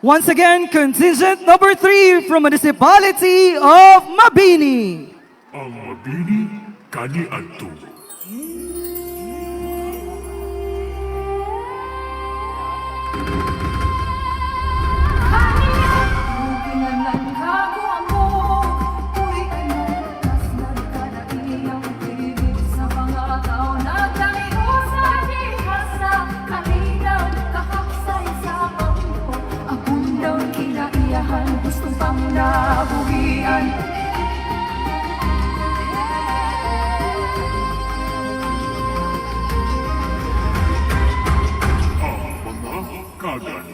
Once again, contingent number 3 from Municipality of Mabini. Ang Mabini kaniadto. Gustong pang nabuhian. Ang mga kagan.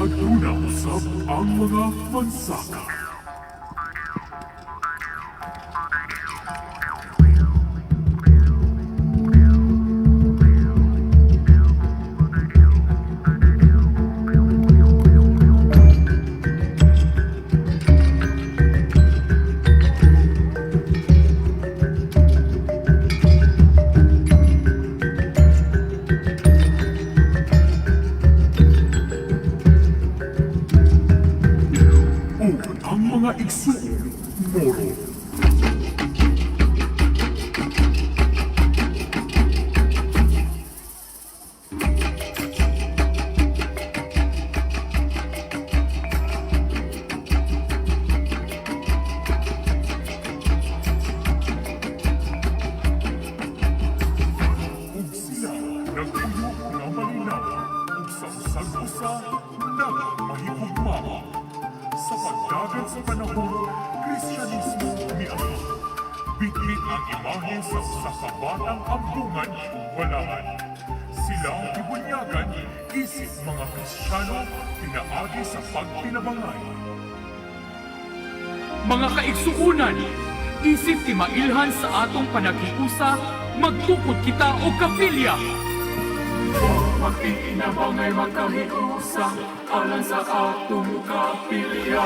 Aduna usab ang mga mansaka. Ang mga igsoon, moro. Ug sila nagpuyo nga malinaw, ug sa usag-usa nagmahigugma. Sa pagdagat sa panahon, Kristyanismo niagi. Bitbit ang imahe sa usa ka batang ambungan, walahan. Sila ang ibunyagan, isip mga Kristiyano, pinaagi sa pagpinabangay. Mga kaigsuunan, isip ti mailhan sa atong panagiusa, magtukod kita o kapilya. Magpinabangay magkahiusa, alang sa atong kapilya.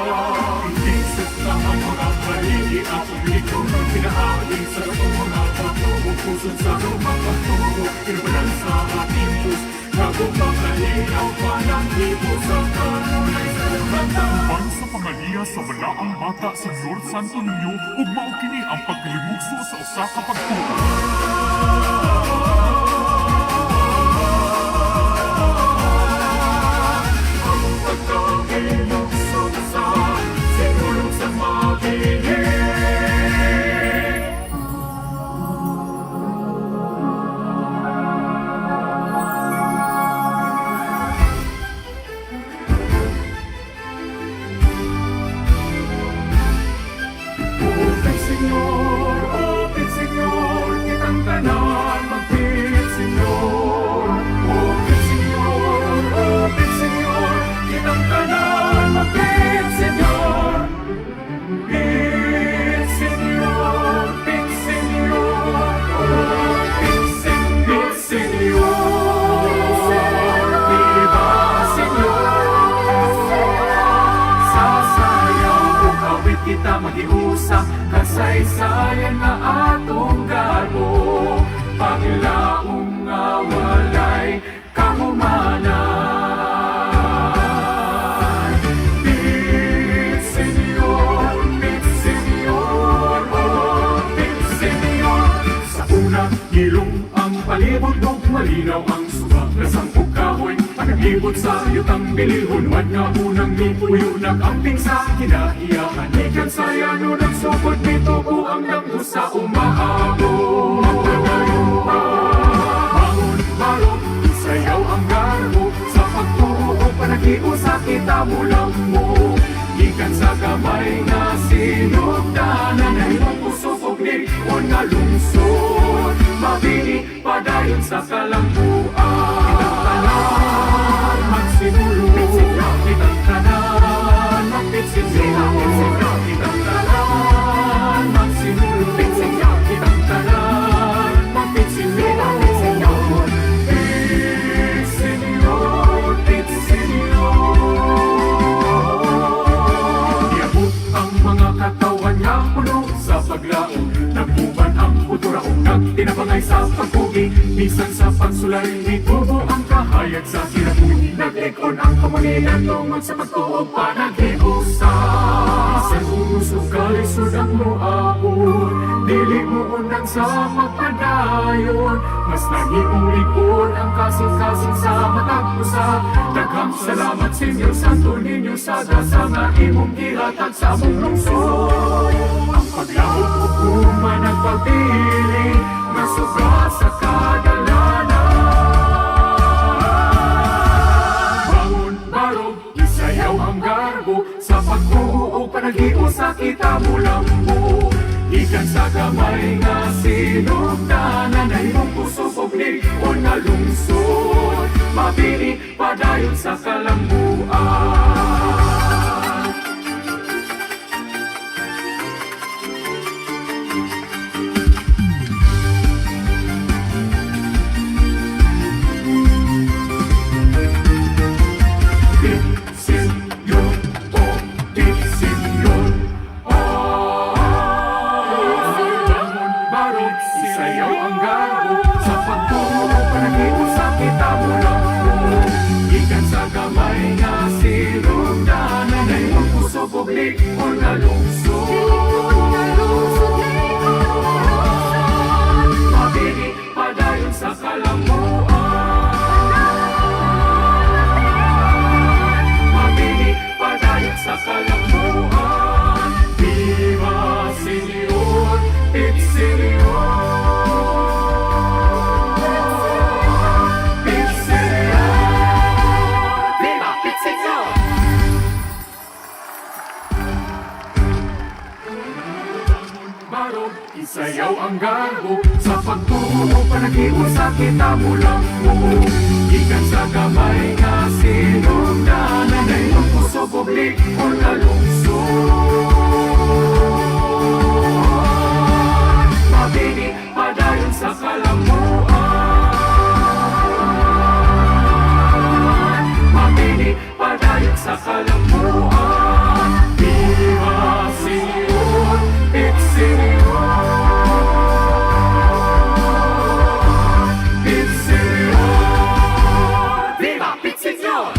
Isip lang ang mga haligi at publiko, pinaagi sa mga pagtubukusan sa mga pagtubo, kirbalan sa ating Diyos, nagumakahiyaw pa ng libo sa kanunay sa bata. Ang sa pangaliya sa walaang bata sa Lord Santo Niño, ug mao kini ang pagkalimugso sa usa ka pagtubo. Open Senyor, kitang tanan, magpit Senyor. Open Senyor, kitang tanan, magpit Senyor. Pit Senyor, pit Senyor, pit Senyor. Viva Senyor. Sasayaw kung kawit kita mag-iusa, kasaysayan nga atong gabo, paglaong nga walay kahumanan. Pit Senyor, oh, Pit Senyor. Sa unang ilong ang palibot ug malinaw ang suba, nasangkog kahoy, panagibot sa yutang bilihon, man nga unang nipuyo nag-amping sa kinahiyahan. Ikan saya no nagsugod nito po ang langgo sa umaabo. Bangon barok, sayaw ang garbo, sa pagtuo panagiusa kita mulang mo. Ikan sa gamay na sinugdanan, ay pusok og likon nga lungsod. Mabini padayon sa kalambuan. Kitang tanan magsinulong, kitang tanan magpitsin. mahusay sa pagpugi. Minsan sa pagsulay, tubo ang kahayag sa kinabuhi. Nag-ekon ang kamulinan tungod sa pagtuog panagiusap. Sa umusog kalisod ang luabon, dili mo unang sa magpadayon. Mas naging likod ang kasing-kasing sa matag usap. Daghang salamat sa inyo, Santo Niño, sa dasa nga imong gihatag sa among lungsod. Ang paglaot o kuma nagpapili, masuga sa kadalanan. Bangon, barog, isayaw ang garbo, sa pagtuo o panagiusa kita mulambo. Ikan sa gamay nga sinugdanan ay mong puso pugnig o nalungsod. Mabini padayon sa kalambuan. Disenyon o disenyon. Bangon, barog, isayaw ang garbo, sa pagtuo panagiusa kita mulambo. Ikan sa gamay nga sinugdanan ay mong puso puglig o nalungsod. Mabini padayon sa kalambuan. Mabini padayon sa kalambuan. Viva Señor, et Señor. Et Señor. Viva et Señor. Barog, isayaw ang garbo, sa pagtuo panagiusa kita mulambo. Ikan sa gamay nga sinugdanan ay mong puso puglig o nalungsod. Mabini padayon sa kalambuan. Mabini padayon sa kalambuan. Viva Señor, et Señor. Et Señor. Viva et Señor.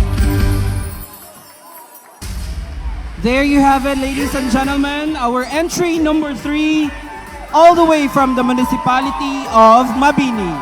There you have it, ladies and gentlemen, our entry number 3, all the way from the municipality of Mabini.